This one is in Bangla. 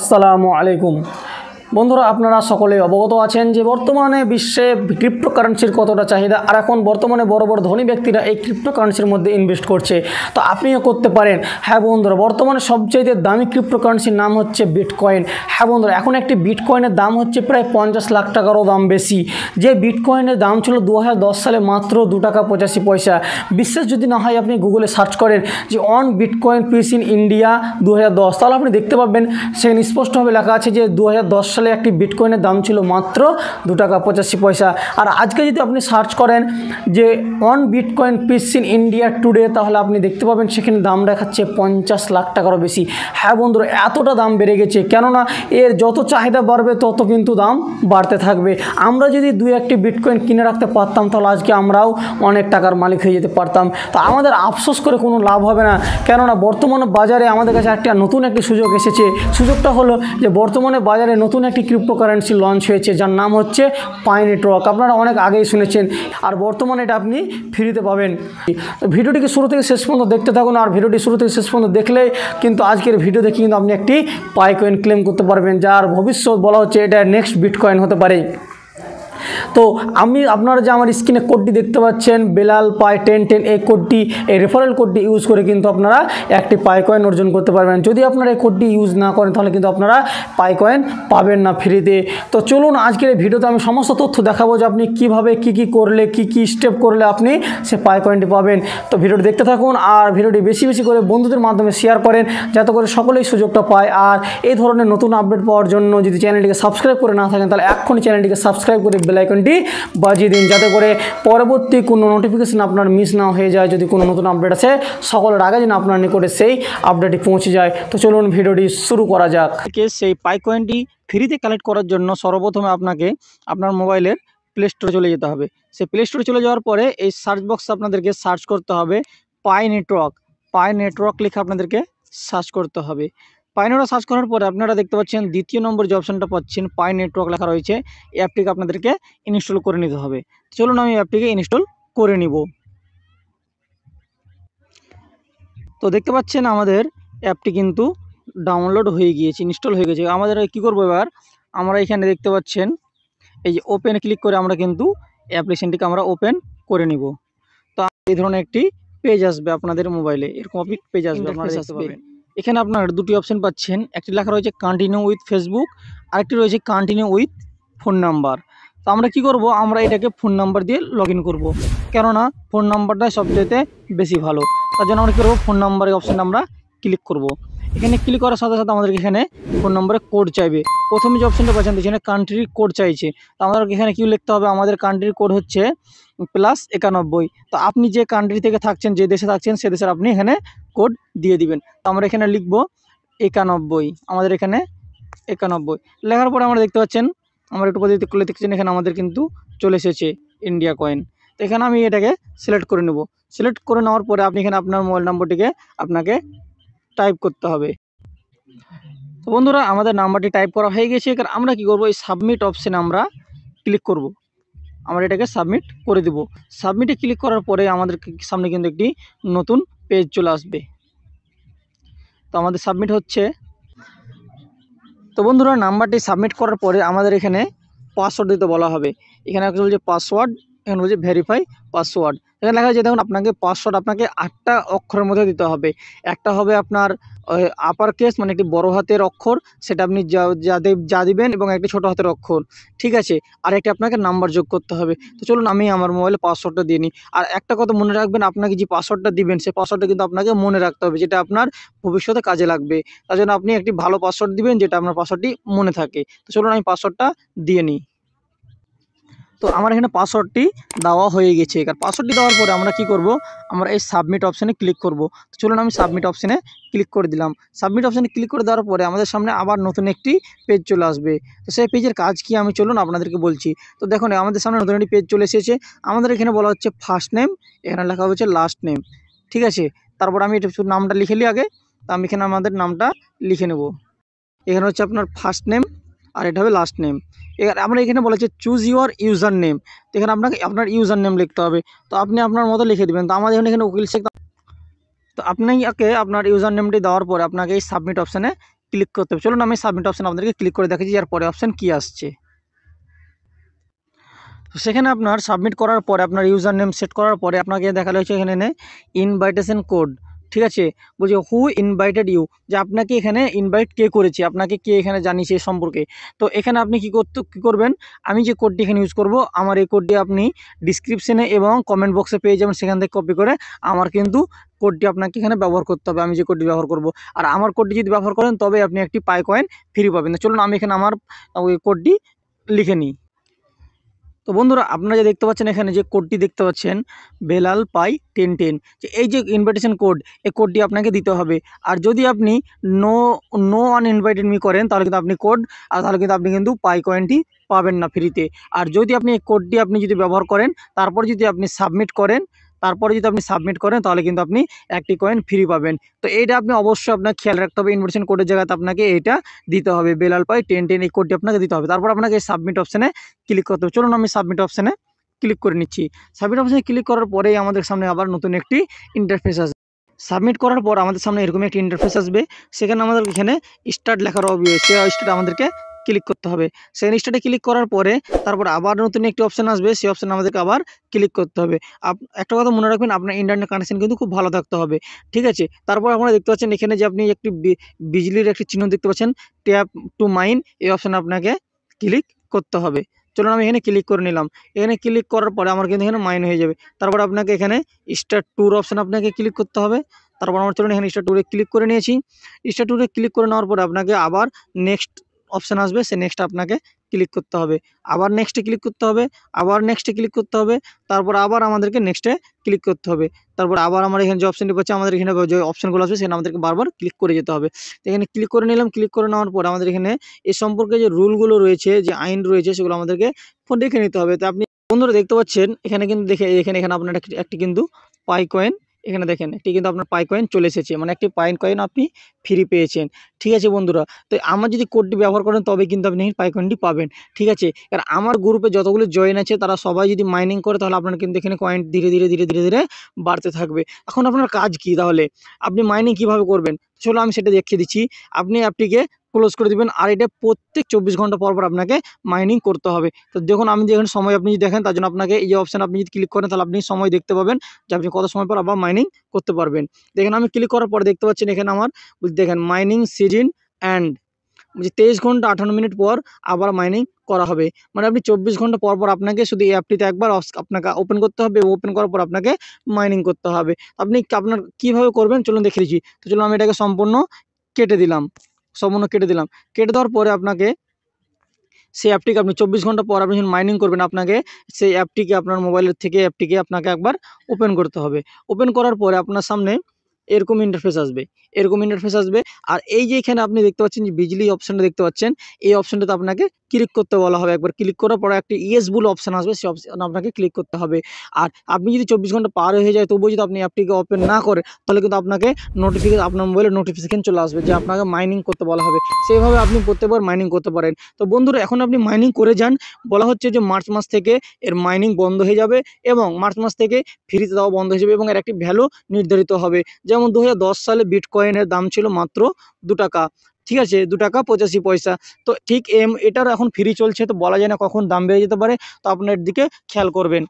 আসসালামু আলাইকুম বন্ধুরা, আপনারা সকলেই অবগত আছেন যে বর্তমানে বিশ্বে ক্রিপ্টোকারেন্সির কতটা চাহিদা, আর এখন বর্তমানে বড় বড় ধনী ব্যক্তিরা এই ক্রিপ্টোকারেন্সির মধ্যে ইনভেস্ট করছে। তো আপনিও করতে পারেন। হ্যাঁ বন্ধুরা, বর্তমানে সবচেয়ে দামি ক্রিপ্টোকারেন্সির নাম হচ্ছে বিটকয়েন। হ্যাঁ বন্ধুরা, এখন একটি বিটকয়েনের দাম হচ্ছে প্রায় 50 লাখ টাকারও দাম বেশি। যে বিটকয়েনের দাম ছিল 2010 সালে মাত্র 2 টাকা 85 পয়সা। বিশ্বাস যদি না হয় আপনি গুগলে সার্চ করেন যে on bitcoin piece in India 2010, তাহলে আপনি দেখতে পাবেন সেখানে স্পষ্টভাবে লেখা আছে যে 2010 সালে একটি বিটকয়েনের দাম ছিল মাত্র 2 টাকা 85 পয়সা। আর আজকে যদি আপনি সার্চ করেন যে on bitcoin piece in India today, তাহলে আপনি দেখতে পাবেন সেখানে দাম দেখাচ্ছে 50 লাখ টাকারও বেশি। হ্যাঁ বন্ধুরা, এতটা দাম বেড়ে গেছে, কেননা এর যত চাহিদা বাড়বে তত কিন্তু দাম বাড়তে থাকবে। আমরা যদি 2-1টি বিটকয়েন কিনে রাখতে পারতাম তাহলে আজকে আমরাও অনেক টাকার মালিক হয়ে যেতে পারতাম। তো আমাদের আফসোস করে কোনো লাভ হবে না, কেননা বর্তমানে বাজারে আমাদের কাছে নতুন একটি সুযোগ এসেছে। সুযোগটা হলো যে বর্তমানে বাজারে নতুন একটি ক্রিপ্টোকারেন্সি লঞ্চ হয়েছে, যার নাম হচ্ছে পাই নেটওয়ার্ক। আপনারা অনেক আগেই শুনেছেন, আর বর্তমানে এটা আপনি ফ্রিতে পাবেন। ভিডিওটিকে শুরু থেকে শেষ পর্যন্ত দেখতে থাকুন, আর ভিডিওটি শুরু থেকে শেষ পর্যন্ত দেখলে কিন্তু আজকের ভিডিও দেখে কিন্তু আপনি একটি পাই কয়েন ক্লেম করতে পারবেন, যার ভবিষ্যৎ বলা হচ্ছে এটা নেক্সট বিটকয়েন হতে পারে। তো আপনারা যে আমার স্ক্রিনে কোডটি দেখতে পাচ্ছেন বেলাল পাই 1010, এই কোডটি, এই রেফারেল কোডটি ইউজ করে কিন্তু আপনারা একটি পাই কয়েন অর্জন করতে পারবেন। যদি আপনারা এই কোডটি ইউজ না করেন তাহলে কিন্তু আপনারা পাই কয়েন পাবেন না ফ্রিতে। তো চলুন আজকের এই ভিডিওতে আমি সমস্ত তথ্য দেখাবো যে আপনি কীভাবে কী করলে কী স্টেপ করলে আপনি সে পাই কয়েনটি পাবেন। তো ভিডিওটি দেখতে থাকুন, আর ভিডিওটি বেশি বেশি করে বন্ধুদের মাধ্যমে শেয়ার করেন, যাতে করে সকলেই সুযোগটা পায়। আর এই ধরনের নতুন আপডেট পাওয়ার জন্য যদি চ্যানেলটিকে সাবস্ক্রাইব করে না থাকেন তাহলে এক্ষুনি চ্যানেলটিকে সাবস্ক্রাইব করে বেল আইকনটি বাজিয়ে দিন, যাতে করে পরবর্তী কোনো নোটিফিকেশন আপনার মিস না হয়ে যায়। যদি কোনো নতুন আপডেট আছে সকলের আগে যেন আপনার নিকটে সেই আপডেটটি পৌঁছে যায়। তো চলুন ভিডিওটি শুরু করা যাক। সেই পাই কয়েনটি ফ্রিতে কালেক্ট করার জন্য সর্বপ্রথমে আপনাকে আপনার মোবাইলের প্লে স্টোরে চলে যেতে হবে। সেই প্লে স্টোরে চলে যাওয়ার পরে এই সার্চ বক্সে আপনাদেরকে সার্চ করতে হবে পাই নেটওয়ার্ক। পাই নেটওয়ার্ক লিখে আপনাদেরকে সার্চ করতে হবে। পাই নেটওয়ার্ক সার্চ করার পরে আপনারা দেখতে পাচ্ছেন দ্বিতীয় নম্বর যে অপশনটা পাচ্ছেন পাই নেটওয়ার্ক লেখা রয়েছে, এই অ্যাপটিকে আপনাদেরকে ইনস্টল করে নিতে হবে। চলুন আমি অ্যাপটিকে ইনস্টল করে নিব। তো দেখতে পাচ্ছেন আমাদের অ্যাপটি কিন্তু ডাউনলোড হয়ে গিয়েছে, ইনস্টল হয়ে গেছে। আমাদের কি করব এবার, আমরা এখানে দেখতে পাচ্ছেন এই যে ওপেন ক্লিক করে আমরা কিন্তু অ্যাপ্লিকেশনটিকে আমরা ওপেন করে নিব। তো এই ধরনের একটি পেজ আসবে আপনাদের মোবাইলে, এরকম পেজ আসবে, আপনারা দেখতে পাবেন। এখানে আপনার দুটি অপশন পাচ্ছেন, একটি লেখা রয়েছে কন্টিনিউ উইথ ফেসবুক, আরেকটি রয়েছে কন্টিনিউ উইথ ফোন নাম্বার। তো আমরা কি করব, আমরা এটাকে ফোন নাম্বার দিয়ে লগ ইন করবো, কেননা ফোন নাম্বারটাই সবচেয়ে বেশি ভালো। তার জন্য আমরা কী করবো, ফোন নাম্বারের অপশানে আমরা ক্লিক করব। এখানে ক্লিক করার সাথে সাথে আমাদেরকে এখানে ফোন নম্বরে কোড চাইবে। প্রথমে যে অপশানটা পাচ্ছেন এখানে কান্ট্রির কোড চাইছে। তো আমাদেরকে এখানে কী লিখতে হবে, আমাদের কান্ট্রির কোড হচ্ছে +91। তো আপনি যে কান্ট্রি থেকে থাকছেন, যে দেশে থাকছেন সে দেশের আপনি এখানে কোড দিয়ে দিবেন। তো আমরা এখানে লিখব 91, আমাদের এখানে 91 লেখার পরে আমরা দেখতে পাচ্ছেন, আমরা একটু পদ্ধতি করলে দেখছেন এখানে আমাদের কিন্তু চলে এসেছে ইন্ডিয়া কয়েন। তো এখানে আমি এটাকে সিলেক্ট করে নেব। সিলেক্ট করে নেওয়ার পরে আপনি এখানে আপনার মোবাইল নম্বরটিকে আপনাকে টাইপ করতে হবে। তো বন্ধুরা, আমাদের নাম্বারটি টাইপ করা হয়ে গেছে। এবার আমরা কি করব, এই সাবমিট অপশানে আমরা ক্লিক করব। আমরা এটাকে সাবমিট করে দেব। সাবমিটে ক্লিক করার পরে আমাদের সামনে কিন্তু একটি নতুন পেজ চলে আসবে। তো আমাদের সাবমিট হচ্ছে। তো বন্ধুরা, নাম্বারটি সাবমিট করার পরে আমাদের এখানে পাসওয়ার্ড দিতে বলা হবে। এখানে বলছে পাসওয়ার্ড, এখানে বলছে ভেরিফাই পাসওয়ার্ড। এখানে লেখা আছে দেখুন, আপনাকে পাসওয়ার্ড আপনাকে 8টা অক্ষরের মধ্যে দিতে হবে। একটা হবে আপনার আপার কেস, মানে একটি বড় হাতের অক্ষর, সেটা আপনি যা দিবেন, এবং একটি ছোট হাতের অক্ষর, ঠিক আছে। আর একটি আপনাকে নাম্বার যোগ করতে হবে। তো চলুন আমি আমার মোবাইলে পাসওয়ার্ডটা দিয়ে নিই। আর একটা কথা মনে রাখবেন, আপনাকে যে পাসওয়ার্ডটা দিবেন সেই পাসওয়ার্ডটা কিন্তু আপনাকে মনে রাখতে হবে, যেটা আপনার ভবিষ্যতে কাজে লাগবে। তার জন্য আপনি একটি ভালো পাসওয়ার্ড দিবেন, যেটা আপনার পাসওয়ার্ডটি মনে থাকে। তো চলুন আমি পাসওয়ার্ডটা দিয়ে নিই। তো আমার এখানে পাসওয়ার্ডটি দেওয়া হয়ে গেছে। আর পাসওয়ার্ডটি দেওয়ার পরে আমরা কি করব, আমরা এই সাবমিট অপশানে ক্লিক করব। তো চলুন আমি সাবমিট অপশানে ক্লিক করে দিলাম। সাবমিট অপশানে ক্লিক করে দেওয়ার পরে আমাদের সামনে আবার নতুন একটি পেজ চলে আসবে। তো সেই পেজের কাজ কি আমি চলুন আপনাদেরকে বলছি। তো দেখুন, আমাদের সামনে নতুন একটি পেজ চলে এসেছে। আমাদের এখানে বলা হচ্ছে ফার্স্ট নেম, এখানে লেখা হচ্ছে লাস্ট নেম, ঠিক আছে। তারপর আমি এটা নামটা লিখে নিই আগে। তো আমি এখানে আমাদের নামটা লিখে নেব। এখানে হচ্ছে আপনার ফার্স্ট নেম, আর এটা হবে লাস্ট নেম। এবার আমরা এখানে বলেছে চুজ ইউর ইউজার নেম। তো এখানে আপনাকে আপনার ইউজার নেম লিখতে হবে। তো আপনি আপনার মতো লিখে দেবেন। তো আমাদের এখানে উকিল শেখ। তো আপনাকে আপনার ইউজার নেমটি দেওয়ার পরে আপনাকে এই সাবমিট অপশানে ক্লিক করতে হবে। চলুন আমি সাবমিট অপশান আপনাদেরকে ক্লিক করে দেখাচ্ছি এর পরে অপশান কী আসছে। তো সেখানে আপনার সাবমিট করার পরে আপনার ইউজার নেম সেট করার পরে আপনাকে দেখানো হয়েছে এখানে ইনভাইটেশন কোড, ঠিক আছে, বলছি হু ইনভাইটেড ইউ, যে আপনাকে এখানে ইনভাইট কে করেছে, আপনাকে কে এখানে জানিয়েছে এ সম্পর্কে। তো এখানে আপনি কী করবেন, আমি যে কোডটি এখানে ইউজ করব, আমার এই কোডটি আপনি ডিসক্রিপশনে এবং কমেন্ট বক্সে পেয়ে যাবেন, সেখান থেকে কপি করে আমার কিন্তু কোডটি আপনাকে এখানে ব্যবহার করতে হবে, আমি যে কোডটি ব্যবহার করব। আর আমার কোডটি যদি ব্যবহার করেন তবে আপনি একটি পাই কয়েন ফ্রি পাবেন। চলুন আমি এখানে আমার ওই কোডটি লিখে নিই। তো বন্ধুরা আপনারা যে দেখতে পাচ্ছেন এখানে যে কোডটি দেখতে পাচ্ছেন বেলাল পাই 1010, যে এই যে ইনভাইটেশন কোড, এই কোডটি আপনাকে দিতে হবে। আর যদি আপনি নো নো আনইনভাইটেড মি করেন তাহলে কিন্তু আপনি কোড, আর তাহলে কিন্তু আপনি কিন্তু পাই কয়েনটি পাবেন না ফ্রিতে। আর যদি আপনি এই কোডটি আপনি যদি ব্যবহার করেন তারপর যদি আপনি সাবমিট করেন, তাহলে কিন্তু আপনি একটি কয়েন ফ্রি পাবেন। তো এইটা আপনি অবশ্যই আপনার খেয়াল রাখতে হবে, ইনভাইটেশন কোডের জায়গাতে আপনাকে এটা দিতে হবে, বেলাল পাই 1010 এই কোডটি আপনাকে দিতে হবে। তারপর আপনাকে এই সাবমিট অপশানে ক্লিক করতে হবে। চলুন আমি সাবমিট অপশানে ক্লিক করে নিচ্ছি। সাবমিট অপশানে ক্লিক করার পরেই আমাদের সামনে আবার নতুন একটি ইন্টারফেস আসবে। সাবমিট করার পর আমাদের সামনে এরকম একটি ইন্টারফেস আসবে, সেখানে আমাদের এখানে স্টার্ট লেখা রবে, সে স্টার্ট আমাদেরকে ক্লিক করতে হবে। সেখানে স্টার্টে ক্লিক করার পরে তারপর আবার নতুন একটি অপশান আসবে, সেই অপশানে আমাদেরকে আবার ক্লিক করতে হবে। একটা কথা মনে রাখবেন, আপনার ইন্টারনেট কানেকশন কিন্তু খুব ভালো থাকতে হবে, ঠিক আছে। তারপর আপনারা দেখতে পাচ্ছেন এখানে যে আপনি একটি বিজলির একটি চিহ্ন দেখতে পাচ্ছেন, ট্যাপ টু মাইন, এই অপশানে আপনাকে ক্লিক করতে হবে। চলুন আমি এখানে ক্লিক করে নিলাম। এখানে ক্লিক করার পরে আমার কিন্তু এখানে মাইন হয়ে যাবে। তারপর আপনাকে এখানে স্টার্ট ট্যুর অপশান আপনাকে ক্লিক করতে হবে। তারপর আমার চলুন এখানে স্টার্ট ট্যুরে ক্লিক করে নিয়েছি। স্টার্ট ট্যুরে ক্লিক করে নেওয়ার পরে আপনাকে আবার নেক্সট অপশান আসবে, সে নেক্সট আপনাকে ক্লিক করতে হবে। আবার নেক্সটে ক্লিক করতে হবে, আবার নেক্সটে ক্লিক করতে হবে। তারপর আবার আমাদেরকে নেক্সটে ক্লিক করতে হবে। তারপর আবার আমার এখানে যে অপশানটি পাচ্ছি, আমাদের এখানে যে অপশানগুলো আসবে সেখানে আমাদেরকে বারবার ক্লিক করে যেতে হবে। তো এখানে ক্লিক করে নিলাম। ক্লিক করে নেওয়ার পর আমাদের এখানে এ সম্পর্কে যে রুলগুলো রয়েছে, যে আইন রয়েছে, সেগুলো আমাদেরকে দেখে নিতে হবে। তো আপনি বন্ধুরা দেখতে পাচ্ছেন এখানে কিন্তু এখানে আপনার একটি কিন্তু পাই কয়েন, এখানে দেখেন একটি কিন্তু আপনার পাই কয়েন চলে এসেছে, মানে একটি পাই কয়েন আপনি ফ্রি পেয়েছেন, ঠিক আছে বন্ধুরা। তো আমার যদি কোডটি ব্যবহার করেন তবে কিন্তু আপনি পাই কয়েনটি পাবেন, ঠিক আছে। আর আমার গ্রুপে যতগুলো জয়েন আছে তারা সবাই যদি মাইনিং করে তাহলে আপনার কিন্তু এখানে কয়েন ধীরে ধীরে ধীরে ধীরে ধীরে বাড়তে থাকবে। এখন আপনার কাজ কি, তাহলে আপনি মাইনিং কিভাবে করবেন, চলো আমি সেটা দেখিয়ে দিচ্ছি। আপনি অ্যাপটিকে ক্লোজ করে দিবেন, আর এটা প্রত্যেক 24 ঘন্টা পর পর আপনাকে মাইনিং করতে হবে। তো দেখুন আমি যেখানে সময় আপনি যদি দেখেন, তার জন্য আপনাকে এই যে অপশান আপনি যদি ক্লিক করেন তাহলে আপনি সময় দেখতে পাবেন যে আপনি কত সময় পর আবার মাইনিং করতে পারবেন। দেখেন আমি ক্লিক করার পরে দেখতে পাচ্ছেন এখানে আমার দেখেন মাইনিং সিজন অ্যান্ড 23 ঘন্টা 58 মিনিট পর আবার মাইনিং করা হবে। মানে আপনি 24 ঘন্টা পর পর আপনাকে শুধু এই অ্যাপটিতে একবার আপনাকে ওপেন করতে হবে, ওপেন করার পর আপনাকে মাইনিং করতে হবে। আপনি আপনার কীভাবে করবেন চলুন দেখে দিচ্ছি। তো চলুন আমি এটাকে সম্পূর্ণ কেটে দিলাম। কেটে দেওয়ার পরে আপনাকে সেই অ্যাপটিকে আপনি 24 ঘন্টা পর আপনি যখন মাইনিং করবেন, আপনাকে সেই অ্যাপটিকে আপনার মোবাইলের থেকে অ্যাপটিকে আপনাকে একবার ওপেন করতে হবে। ওপেন করার পরে আপনার সামনে এরকম ইন্টারফেস আসবে। আর এই যে এখানে আপনি দেখতে পাচ্ছেন যে বিজলি অপশানটা দেখতে পাচ্ছেন, এই অপশানটাতে আপনাকে ক্লিক করতে বলা হবে। একবার ক্লিক করার পরে একটি ইয়েস বলে অপশান আসবে, সেই অপশান আপনাকে ক্লিক করতে হবে। আর আপনি যদি 24 ঘন্টা পার হয়ে যায় তবুও যদি আপনি অ্যাপটিকে ওপেন না করে, তাহলে কিন্তু আপনাকে আপনার মোবাইলে নোটিফিকেশন চলে আসবে যে আপনাকে মাইনিং করতে বলা হবে। সেইভাবে আপনি প্রত্যেকবার মাইনিং করতে পারেন। তো বন্ধুরা এখন আপনি মাইনিং করে যান। বলা হচ্ছে যে মার্চ মাস থেকে এর মাইনিং বন্ধ হয়ে যাবে, এবং মার্চ মাস থেকে ফ্রিতে দেওয়া বন্ধ হয়ে যাবে, এবং এর একটি ভ্যালু নির্ধারিত হবে। যেমন 2010 সালে বিটকয়েনের দাম ছিল মাত্র 2 টাকা, ঠিক আছে, 2 টাকা 85 পয়সা। তো ঠিক এটার এখন ফ্রি চলছে, তো বলা যায় না কখন দাম বেড়ে যেতে পারে, তো আপনার দিকে খেয়াল করবেন।